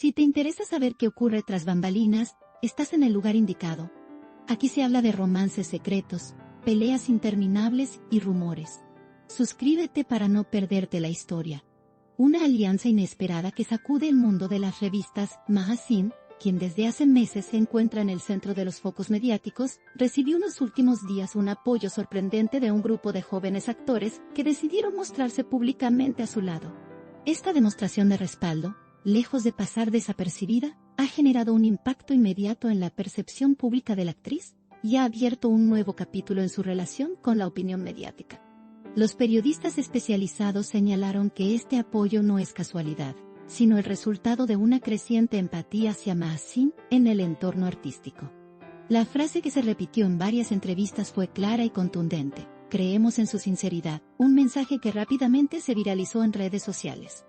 Si te interesa saber qué ocurre tras bambalinas, estás en el lugar indicado. Aquí se habla de romances secretos, peleas interminables y rumores. Suscríbete para no perderte la historia. Una alianza inesperada que sacude el mundo de las revistas. Magazine, quien desde hace meses se encuentra en el centro de los focos mediáticos, recibió en los últimos días un apoyo sorprendente de un grupo de jóvenes actores que decidieron mostrarse públicamente a su lado. Esta demostración de respaldo, lejos de pasar desapercibida, ha generado un impacto inmediato en la percepción pública de la actriz y ha abierto un nuevo capítulo en su relación con la opinión mediática. Los periodistas especializados señalaron que este apoyo no es casualidad, sino el resultado de una creciente empatía hacia Magazine en el entorno artístico. La frase que se repitió en varias entrevistas fue clara y contundente: creemos en su sinceridad, un mensaje que rápidamente se viralizó en redes sociales.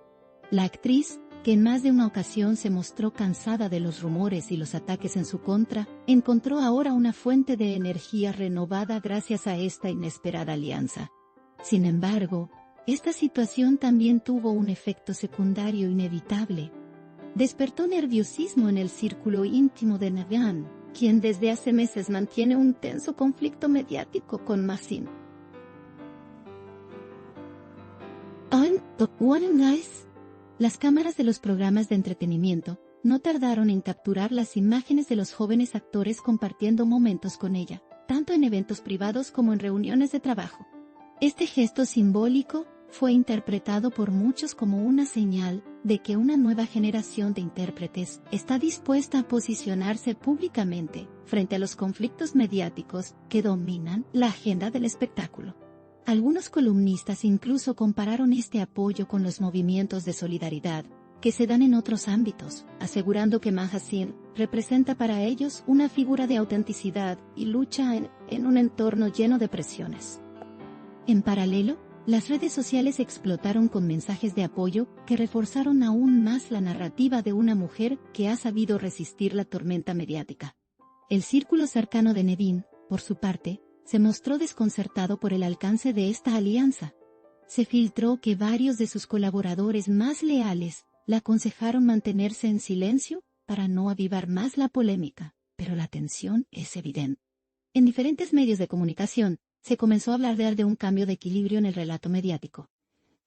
La actriz, que en más de una ocasión se mostró cansada de los rumores y los ataques en su contra, encontró ahora una fuente de energía renovada gracias a esta inesperada alianza. Sin embargo, esta situación también tuvo un efecto secundario inevitable. Despertó nerviosismo en el círculo íntimo de Nevin, quien desde hace meses mantiene un tenso conflicto mediático con Magazine. Las cámaras de los programas de entretenimiento no tardaron en capturar las imágenes de los jóvenes actores compartiendo momentos con ella, tanto en eventos privados como en reuniones de trabajo. Este gesto simbólico fue interpretado por muchos como una señal de que una nueva generación de intérpretes está dispuesta a posicionarse públicamente frente a los conflictos mediáticos que dominan la agenda del espectáculo. Algunos columnistas incluso compararon este apoyo con los movimientos de solidaridad que se dan en otros ámbitos, asegurando que Magazine representa para ellos una figura de autenticidad y lucha en un entorno lleno de presiones. En paralelo, las redes sociales explotaron con mensajes de apoyo que reforzaron aún más la narrativa de una mujer que ha sabido resistir la tormenta mediática. El círculo cercano de Nevin, por su parte, se mostró desconcertado por el alcance de esta alianza. Se filtró que varios de sus colaboradores más leales la aconsejaron mantenerse en silencio para no avivar más la polémica, pero la tensión es evidente. En diferentes medios de comunicación, se comenzó a hablar de un cambio de equilibrio en el relato mediático.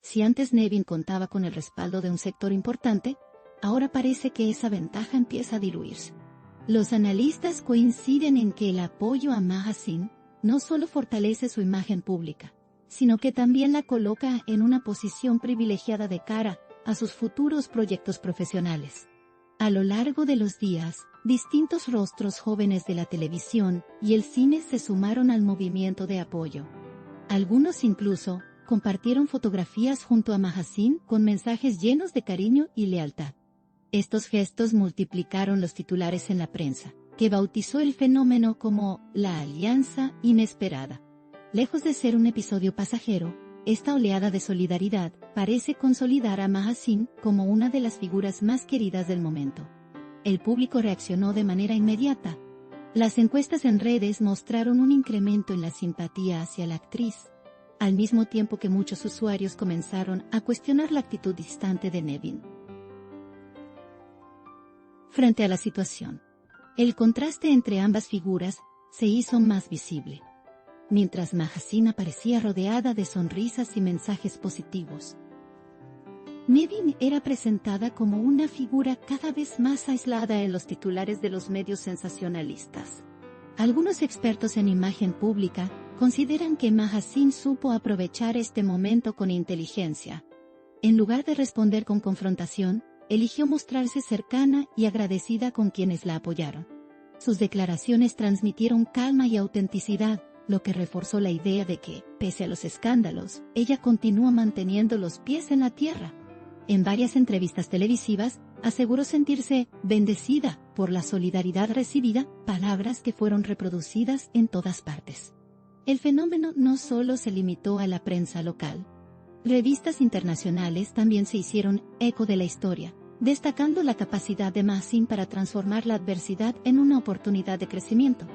Si antes Nevin contaba con el respaldo de un sector importante, ahora parece que esa ventaja empieza a diluirse. Los analistas coinciden en que el apoyo a Magazine no solo fortalece su imagen pública, sino que también la coloca en una posición privilegiada de cara a sus futuros proyectos profesionales. A lo largo de los días, distintos rostros jóvenes de la televisión y el cine se sumaron al movimiento de apoyo. Algunos incluso compartieron fotografías junto a Magazine con mensajes llenos de cariño y lealtad. Estos gestos multiplicaron los titulares en la prensa, que bautizó el fenómeno como la alianza inesperada. Lejos de ser un episodio pasajero, esta oleada de solidaridad parece consolidar a Magazine como una de las figuras más queridas del momento. El público reaccionó de manera inmediata. Las encuestas en redes mostraron un incremento en la simpatía hacia la actriz, al mismo tiempo que muchos usuarios comenzaron a cuestionar la actitud distante de Nevin. Frente a la situación, el contraste entre ambas figuras se hizo más visible. Mientras Magazine aparecía rodeada de sonrisas y mensajes positivos, Nevin era presentada como una figura cada vez más aislada en los titulares de los medios sensacionalistas. Algunos expertos en imagen pública consideran que Magazine supo aprovechar este momento con inteligencia. En lugar de responder con confrontación, eligió mostrarse cercana y agradecida con quienes la apoyaron. Sus declaraciones transmitieron calma y autenticidad, lo que reforzó la idea de que, pese a los escándalos, ella continúa manteniendo los pies en la tierra. En varias entrevistas televisivas, aseguró sentirse bendecida por la solidaridad recibida, palabras que fueron reproducidas en todas partes. El fenómeno no solo se limitó a la prensa local. Revistas internacionales también se hicieron eco de la historia, destacando la capacidad de Magazine para transformar la adversidad en una oportunidad de crecimiento.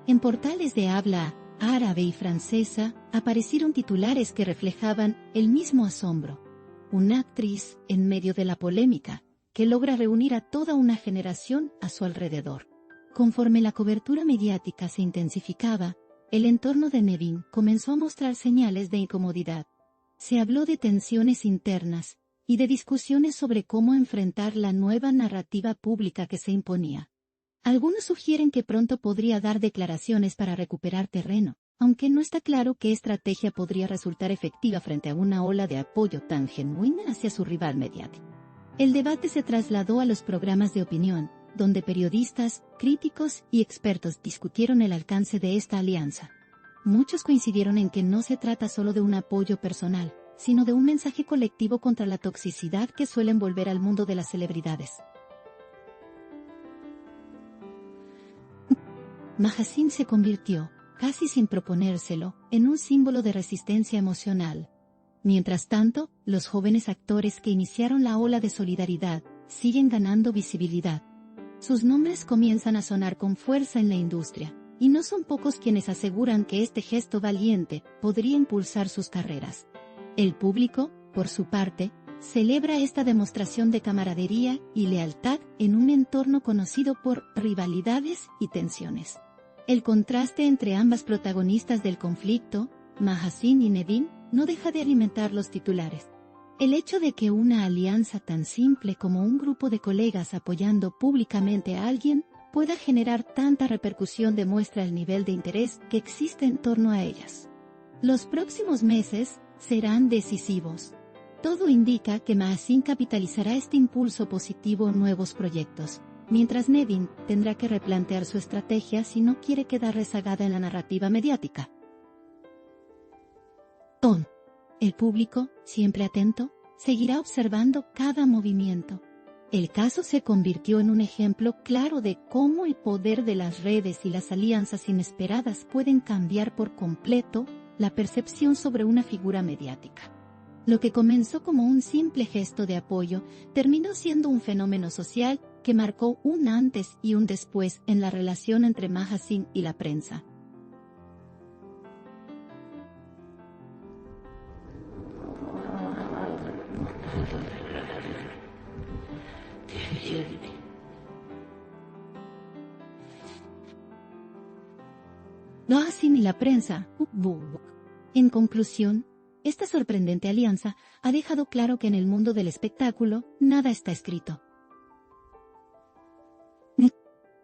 En portales de habla árabe y francesa aparecieron titulares que reflejaban el mismo asombro. Una actriz, en medio de la polémica, que logra reunir a toda una generación a su alrededor. Conforme la cobertura mediática se intensificaba, el entorno de Nevin comenzó a mostrar señales de incomodidad. Se habló de tensiones internas y de discusiones sobre cómo enfrentar la nueva narrativa pública que se imponía. Algunos sugieren que pronto podría dar declaraciones para recuperar terreno, aunque no está claro qué estrategia podría resultar efectiva frente a una ola de apoyo tan genuina hacia su rival mediático. El debate se trasladó a los programas de opinión, donde periodistas, críticos y expertos discutieron el alcance de esta alianza. Muchos coincidieron en que no se trata solo de un apoyo personal, sino de un mensaje colectivo contra la toxicidad que suele envolver al mundo de las celebridades. Mahasin se convirtió, casi sin proponérselo, en un símbolo de resistencia emocional. Mientras tanto, los jóvenes actores que iniciaron la ola de solidaridad siguen ganando visibilidad. Sus nombres comienzan a sonar con fuerza en la industria, y no son pocos quienes aseguran que este gesto valiente podría impulsar sus carreras. El público, por su parte, celebra esta demostración de camaradería y lealtad en un entorno conocido por rivalidades y tensiones. El contraste entre ambas protagonistas del conflicto, Mahasin y Nevin, no deja de alimentar los titulares. El hecho de que una alianza tan simple como un grupo de colegas apoyando públicamente a alguien pueda generar tanta repercusión demuestra el nivel de interés que existe en torno a ellas. Los próximos meses serán decisivos. Todo indica que Mahasin capitalizará este impulso positivo en nuevos proyectos, mientras Nevin tendrá que replantear su estrategia si no quiere quedar rezagada en la narrativa mediática. El público, siempre atento, seguirá observando cada movimiento. El caso se convirtió en un ejemplo claro de cómo el poder de las redes y las alianzas inesperadas pueden cambiar por completo la percepción sobre una figura mediática. Lo que comenzó como un simple gesto de apoyo terminó siendo un fenómeno social que marcó un antes y un después en la relación entre Mahasin y la prensa. Mahasin y la prensa. En conclusión, esta sorprendente alianza ha dejado claro que en el mundo del espectáculo nada está escrito.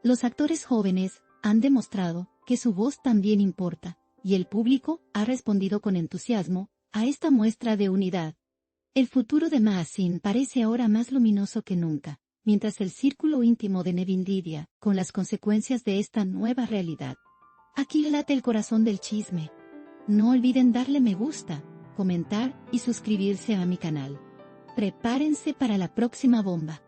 Los actores jóvenes han demostrado que su voz también importa, y el público ha respondido con entusiasmo a esta muestra de unidad. El futuro de Mahasin parece ahora más luminoso que nunca, mientras el círculo íntimo de Nevin lidia con las consecuencias de esta nueva realidad. Aquí late el corazón del chisme. No olviden darle me gusta, comentar y suscribirse a mi canal. Prepárense para la próxima bomba.